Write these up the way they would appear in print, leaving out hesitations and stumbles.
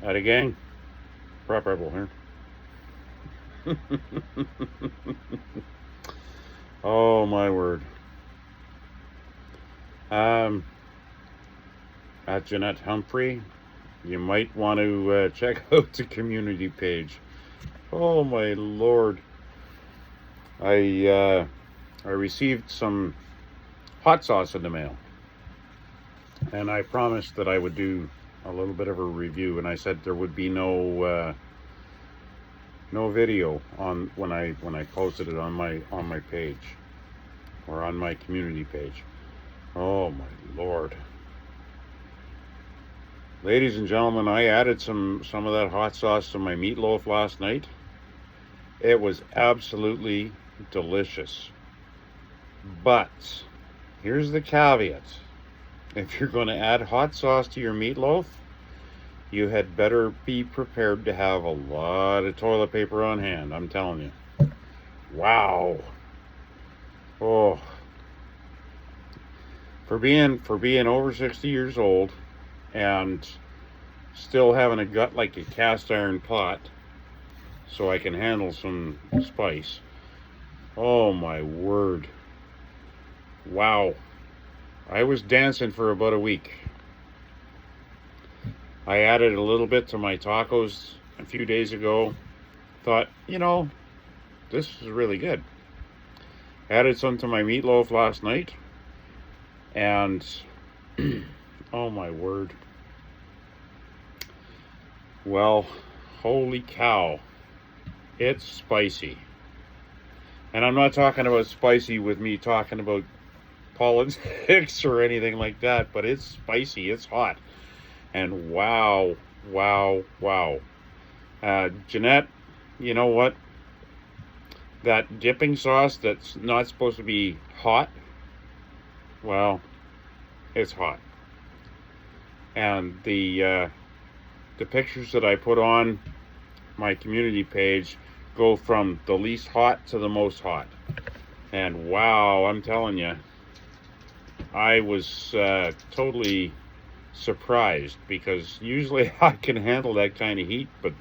Howdy, gang. Prop Rebel here. Oh, my word. Um, at Jeanette Humphrey, you might want to check out the community page. Oh, my lord. I received some hot sauce in the mail, and I promised that I would do a little bit of a review, and I said there would be no video on when I posted it on my page or on my community page. Oh my lord. Ladies and gentlemen, I added some of that hot sauce to my meatloaf last night. It was absolutely delicious. But here's the caveat. If you're going to add hot sauce to your meatloaf, you had better be prepared to have a lot of toilet paper on hand. I'm telling you. Wow. Oh. For being over 60 years old and still having a gut like a cast iron pot so I can handle some spice. Oh my word. Wow. I was dancing for about a week. I added a little bit to my tacos a few days ago. Thought, this is really good. Added some to my meatloaf last night. And, oh my word. Well, holy cow. It's spicy. And I'm not talking about spicy with me talking about politics or anything like that, but it's spicy, it's hot. And wow. Jeanette, you know what? That dipping sauce that's not supposed to be hot, well, it's hot. And the pictures that I put on my community page go from the least hot to the most hot. And wow, I'm telling you, I was totally surprised, because usually I can handle that kind of heat, but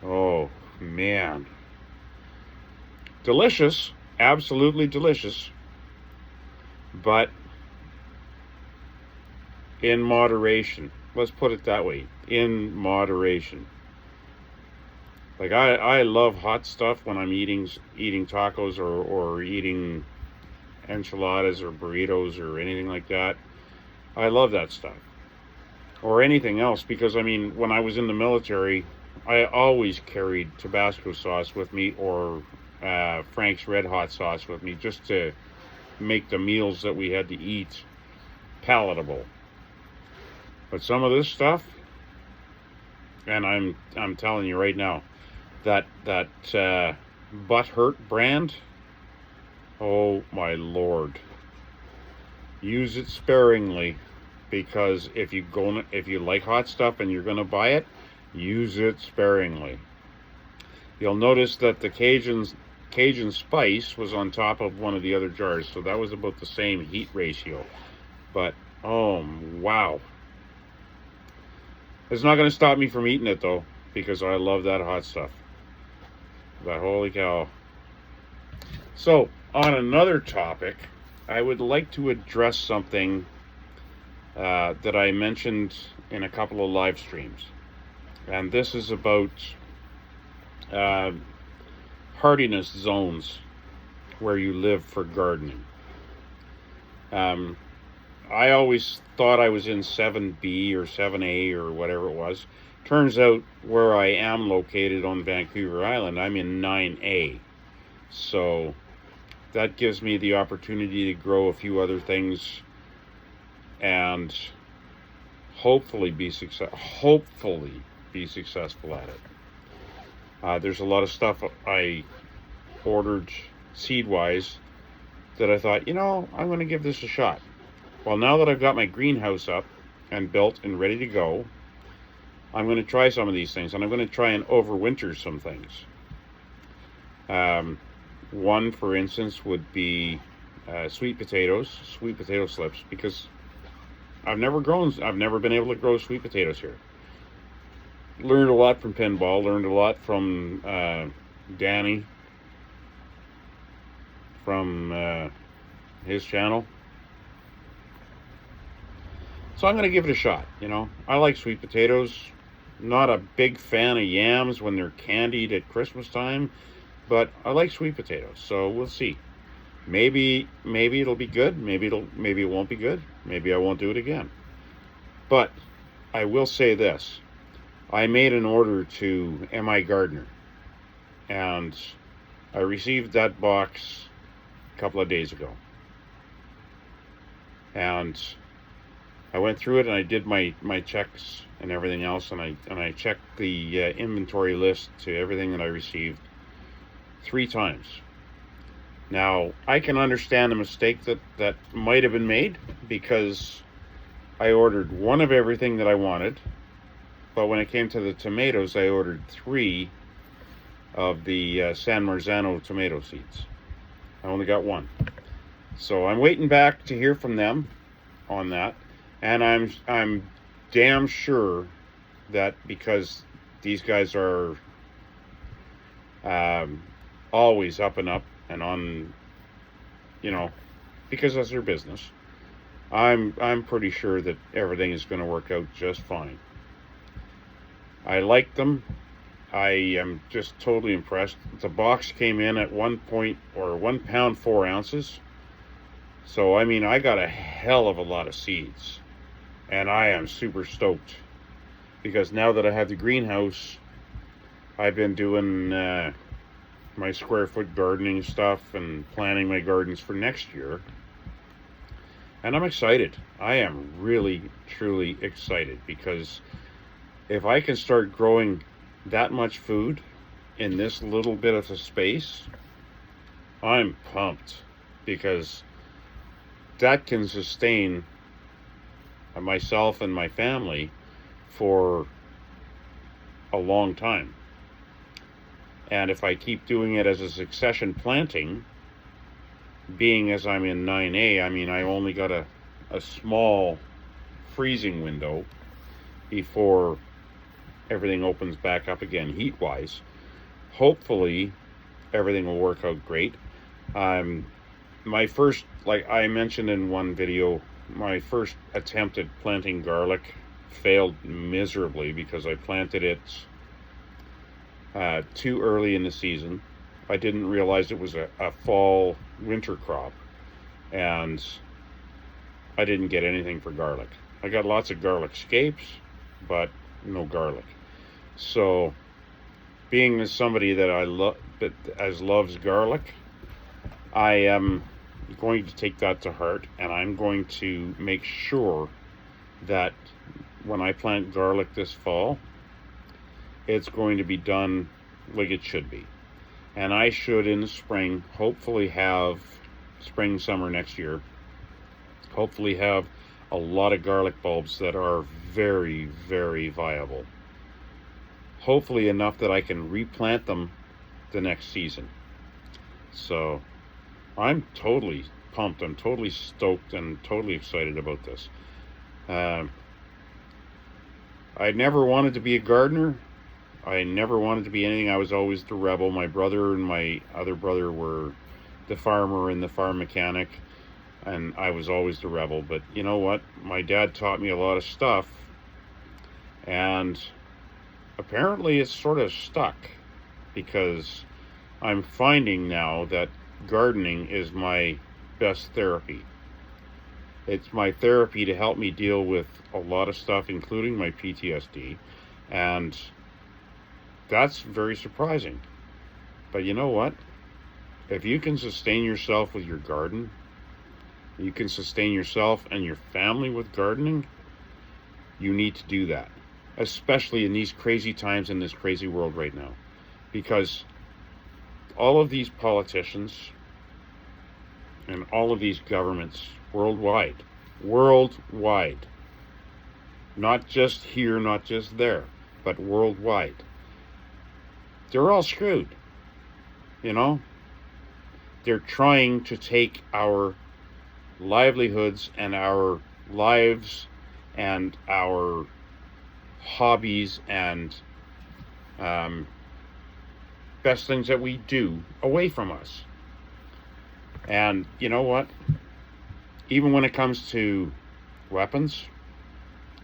oh man. Delicious, absolutely delicious, but in moderation. Let's put it that way, in moderation. Like I love hot stuff when I'm eating tacos or eating enchiladas or burritos or anything like that. I love that stuff. Or anything else, because I mean, when I was in the military, I always carried Tabasco sauce with me, or Frank's Red Hot sauce with me, just to make the meals that we had to eat palatable. But some of this stuff, and I'm telling you right now, that Butt Hurt brand, oh my lord, use it sparingly, because if you like hot stuff and you're gonna buy it, use it sparingly. You'll notice that the Cajun spice was on top of one of the other jars, so that was about the same heat ratio. But oh wow, it's not going to stop me from eating it though, because I love that hot stuff. But holy cow. So on another topic, I would like to address something that I mentioned in a couple of live streams, and this is about hardiness zones where you live for gardening. I always thought I was in 7B or 7A or whatever it was. Turns out where I am located on Vancouver Island, I'm in 9A. So that gives me the opportunity to grow a few other things and hopefully be successful at it. There's a lot of stuff I ordered seed-wise that I thought, I'm going to give this a shot. Well, now that I've got my greenhouse up and built and ready to go, I'm going to try some of these things, and I'm going to try and overwinter some things. One, for instance, would be sweet potato slips, because I've never been able to grow sweet potatoes here. learned a lot from pinball, learned a lot from Danny from his channel. So I'm going to give it a shot, you know. I like sweet potatoes. Not a big fan of yams when they're candied at Christmas time, but I like sweet potatoes, so we'll see. Maybe it'll be good, maybe it won't be good, maybe I won't do it again. But I will say this. I made an order to M.I. Gardner, and I received that box a couple of days ago. And I went through it and I did my checks and everything else, and I checked the inventory list to everything that I received 3 times. Now, I can understand a mistake that might have been made, because I ordered 1 of everything that I wanted, but when it came to the tomatoes, I ordered 3 of the San Marzano tomato seeds. I only got 1. So I'm waiting back to hear from them on that, and I'm damn sure that, because these guys are always up and up and on, you know, because that's their business, I'm pretty sure that everything is going to work out just fine. I like them. I am just totally impressed. The box came in at 1 pound 4 ounces. So I mean, I got a hell of a lot of seeds, and I am super stoked, because now that I have the greenhouse, I've been doing my square foot gardening stuff and planning my gardens for next year, and I'm excited. I am really, truly excited, because if I can start growing that much food in this little bit of a space, I'm pumped, because that can sustain myself and my family for a long time. And if I keep doing it as a succession planting, being as I'm in 9A, I mean, I only got a small freezing window before everything opens back up again heat-wise. Hopefully, everything will work out great. My first, like I mentioned in one video, my first attempt at planting garlic failed miserably, because I planted it too early in the season. I didn't realize it was a fall winter crop, and I didn't get anything for garlic. I got lots of garlic scapes, but no garlic. So, being as somebody that loves garlic, I am going to take that to heart, and I'm going to make sure that when I plant garlic this fall, it's going to be done like it should be. And I should, in the spring, hopefully have, spring, summer next year, hopefully have a lot of garlic bulbs that are very, very viable. Hopefully enough that I can replant them the next season. So I'm totally pumped. I'm totally stoked and totally excited about this. I never wanted to be a gardener. I never wanted to be anything. I was always the rebel. My brother and my other brother were the farmer and the farm mechanic, and I was always the rebel. But you know what? My dad taught me a lot of stuff, and apparently it's sort of stuck, because I'm finding now that gardening is my best therapy. It's my therapy to help me deal with a lot of stuff, including my PTSD, and that's very surprising. But you know what? If you can sustain yourself with your garden, you can sustain yourself and your family with gardening, you need to do that, especially in these crazy times in this crazy world right now, because all of these politicians and all of these governments worldwide, not just here, not just there, but worldwide, they're all screwed. You know, they're trying to take our livelihoods and our lives and our hobbies and best things that we do away from us. And you know what? Even when it comes to weapons,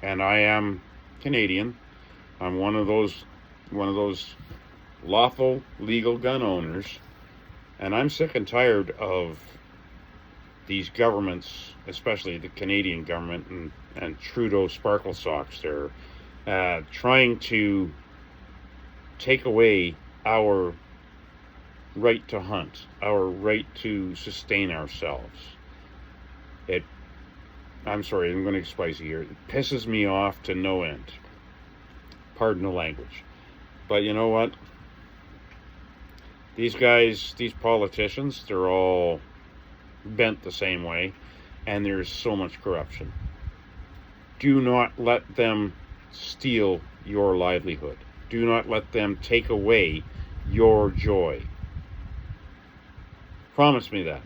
and I am Canadian, I'm one of those lawful, legal gun owners, and I'm sick and tired of these governments, especially the Canadian government and Trudeau sparkle socks. They're trying to take away our right to hunt, our right to sustain ourselves. I'm sorry, I'm going to get spicy here. It pisses me off to no end. Pardon the language. But you know what? These guys, these politicians, they're all bent the same way, and there's so much corruption. Do not let them steal your livelihood. Do not let them take away your joy. Promise me that.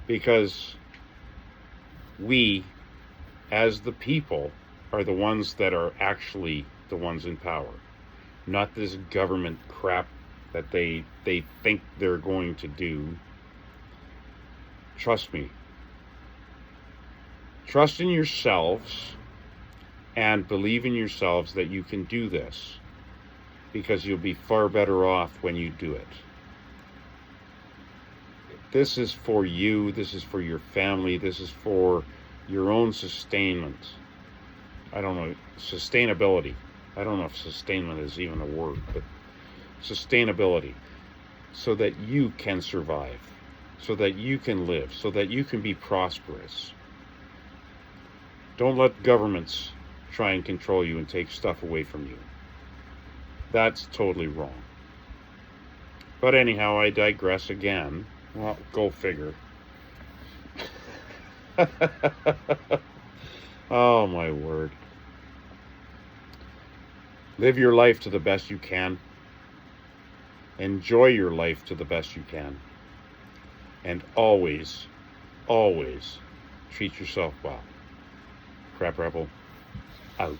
Because we, as the people, are the ones that are actually the ones in power. Not this government crap that they think they're going to do. Trust me. Trust in yourselves and believe in yourselves that you can do this, because you'll be far better off when you do it. This is for you, this is for your family, this is for your own sustainment. I don't know, sustainability. I don't know if sustainment is even a word, but sustainability, so that you can survive, so that you can live, so that you can be prosperous. Don't let governments try and control you and take stuff away from you. That's totally wrong. But anyhow, I digress again. Well, go figure. Oh my word. Live your life to the best you can. Enjoy your life to the best you can. And always, always treat yourself well. Crap Rebel, out.